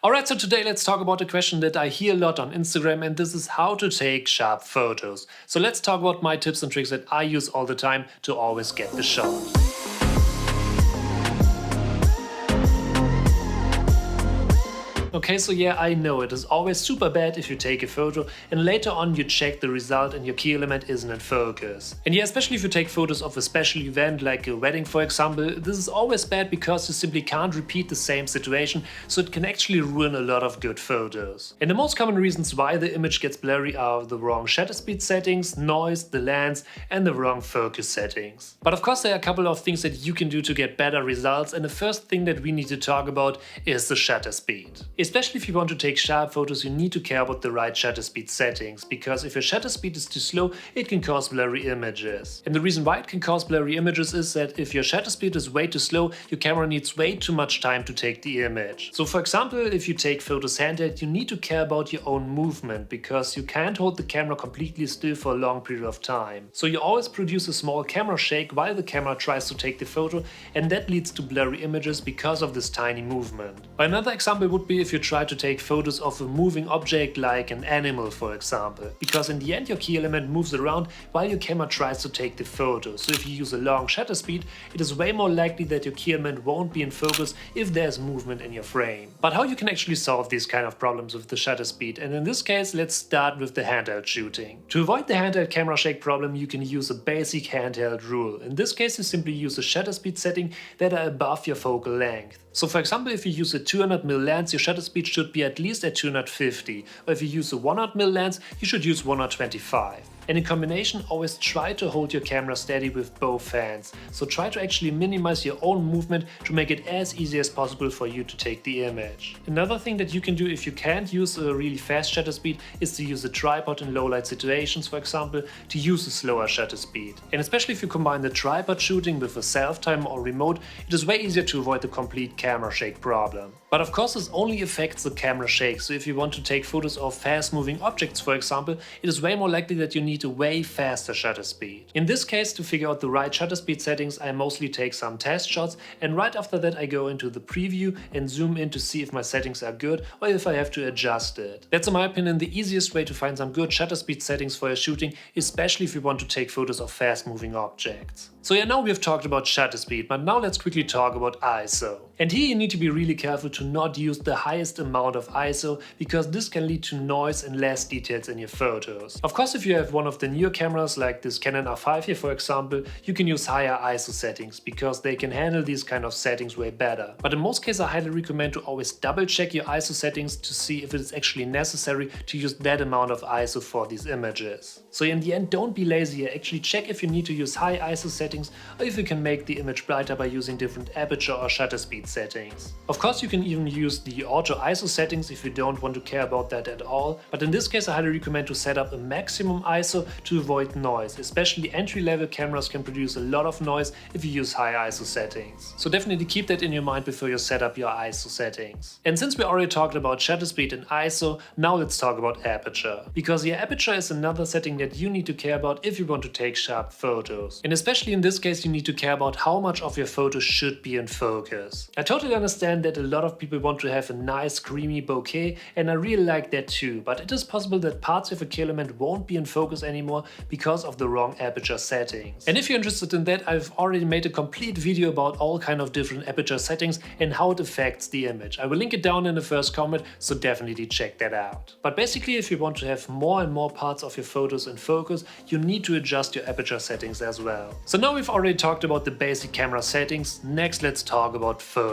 Alright, so today let's talk about a question that I hear a lot on Instagram, and this is how to take sharp photos. So let's talk about my tips and tricks that I use all the time to always get the shot. Okay, so yeah, I know it is always super bad if you take a photo and later on you check the result and your key element isn't in focus. And yeah, especially if you take photos of a special event like a wedding for example, this is always bad because you simply can't repeat the same situation, so it can actually ruin a lot of good photos. And the most common reasons why the image gets blurry are the wrong shutter speed settings, noise, the lens, and the wrong focus settings. But of course there are a couple of things that you can do to get better results, and the first thing that we need to talk about is the shutter speed. Especially if you want to take sharp photos, you need to care about the right shutter speed settings, because if your shutter speed is too slow, it can cause blurry images. And the reason why it can cause blurry images is that if your shutter speed is way too slow, your camera needs way too much time to take the image. So for example, if you take photos handheld, you need to care about your own movement, because you can't hold the camera completely still for a long period of time. So you always produce a small camera shake while the camera tries to take the photo, and that leads to blurry images because of this tiny movement. Another example would be if you try to take photos of a moving object like an animal for example, because in the end your key element moves around while your camera tries to take the photo. So if you use a long shutter speed, it is way more likely that your key element won't be in focus if there's movement in your frame. But how you can actually solve these kind of problems with the shutter speed, and in this case let's start with the handheld shooting. To avoid the handheld camera shake problem, you can use a basic handheld rule. In this case you simply use a shutter speed setting that are above your focal length. So for example, if you use a 200mm lens, your shutter speed should be at least at 250, or if you use a 100mm lens, you should use 125. And in combination, always try to hold your camera steady with both hands. So try to actually minimize your own movement to make it as easy as possible for you to take the image. Another thing that you can do if you can't use a really fast shutter speed is to use a tripod in low light situations, for example, to use a slower shutter speed. And especially if you combine the tripod shooting with a self-timer or remote, it is way easier to avoid the complete camera shake problem. But of course this only affects the camera shake, so if you want to take photos of fast moving objects for example, it is way more likely that you need a way faster shutter speed. In this case, to figure out the right shutter speed settings, I mostly take some test shots, and right after that I go into the preview and zoom in to see if my settings are good or if I have to adjust it. That's in my opinion the easiest way to find some good shutter speed settings for your shooting, especially if you want to take photos of fast moving objects. So yeah, now we have talked about shutter speed, but now let's quickly talk about ISO. And here you need to be really careful to not use the highest amount of ISO, because this can lead to noise and less details in your photos. Of course, if you have one of the newer cameras like this Canon R5 here for example, you can use higher ISO settings, because they can handle these kind of settings way better. But in most cases I highly recommend to always double check your ISO settings to see if it is actually necessary to use that amount of ISO for these images. So in the end, don't be lazy here, actually check if you need to use high ISO settings or if you can make the image brighter by using different aperture or shutter speed settings. Of course you can even use the auto ISO settings if you don't want to care about that at all, but in this case I highly recommend to set up a maximum ISO to avoid noise. Especially entry-level cameras can produce a lot of noise if you use high ISO settings. So definitely keep that in your mind before you set up your ISO settings. And since we already talked about shutter speed and ISO, now let's talk about aperture. Because your aperture is another setting that you need to care about if you want to take sharp photos. And especially in this case you need to care about how much of your photo should be in focus. I totally understand that a lot of people want to have a nice creamy bokeh, and I really like that too, but it is possible that parts of a key element won't be in focus anymore because of the wrong aperture settings. And if you're interested in that, I've already made a complete video about all kind of different aperture settings and how it affects the image. I will link it down in the first comment, so definitely check that out. But basically if you want to have more and more parts of your photos in focus, you need to adjust your aperture settings as well. So now we've already talked about the basic camera settings, next let's talk about focus.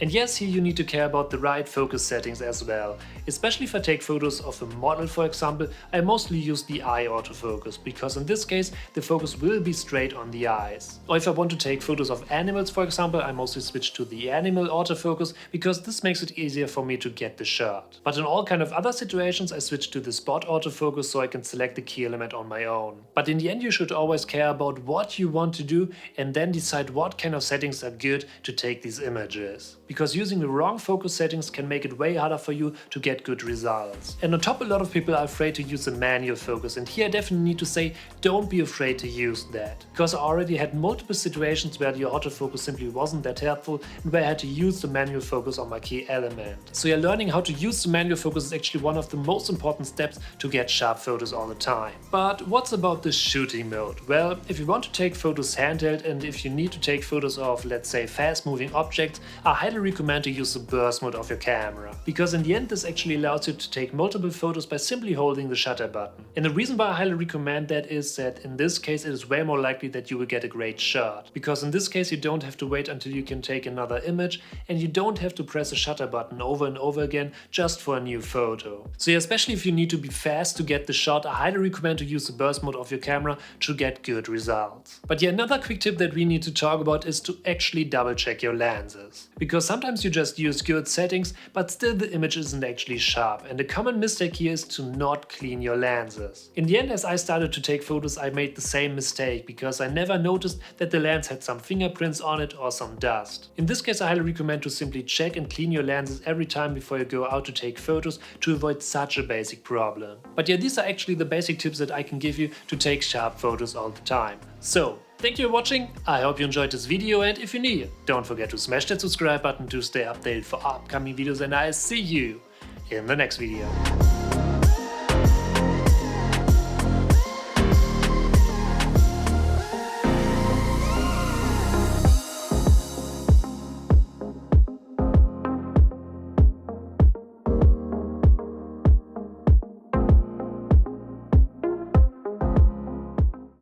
And yes, here you need to care about the right focus settings as well. Especially if I take photos of a model for example, I mostly use the eye autofocus, because in this case the focus will be straight on the eyes. Or if I want to take photos of animals for example, I mostly switch to the animal autofocus, because this makes it easier for me to get the shot. But in all kind of other situations I switch to the spot autofocus so I can select the key element on my own. But in the end you should always care about what you want to do and then decide what kind of settings are good to take these images. Because using the wrong focus settings can make it way harder for you to get good results. And on top, a lot of people are afraid to use the manual focus, and here here I definitely need to say, don't be afraid to use that, because I already had multiple situations where the autofocus simply wasn't that helpful and where I had to use the manual focus on my key element. So yeah, learning how to use the manual focus is actually one of the most important steps to get sharp photos all the time. But what's about the shooting mode? Well, if you want to take photos handheld and if you need to take photos of, let's say, fast moving objects, I highly recommend to use the burst mode of your camera, because in the end this actually allows you to take multiple photos by simply holding the shutter button. And the reason why I highly recommend that is that in this case it is way more likely that you will get a great shot, because in this case you don't have to wait until you can take another image and you don't have to press the shutter button over and over again just for a new photo. So yeah, especially if you need to be fast to get the shot, I highly recommend to use the burst mode of your camera to get good results. But yeah, another quick tip that we need to talk about is to actually double check your lenses, because sometimes you just use good settings but still the image isn't actually sharp, and a common mistake here is to not clean your lenses. In the end, as I started to take photos, I made the same mistake because I never noticed that the lens had some fingerprints on it or some dust. In this case I highly recommend to simply check and clean your lenses every time before you go out to take photos to avoid such a basic problem. But yeah, these are actually the basic tips that I can give you to take sharp photos all the time. So, thank you for watching, I hope you enjoyed this video, and if you're new, don't forget to smash that subscribe button to stay updated for upcoming videos, and I'll see you in the next video.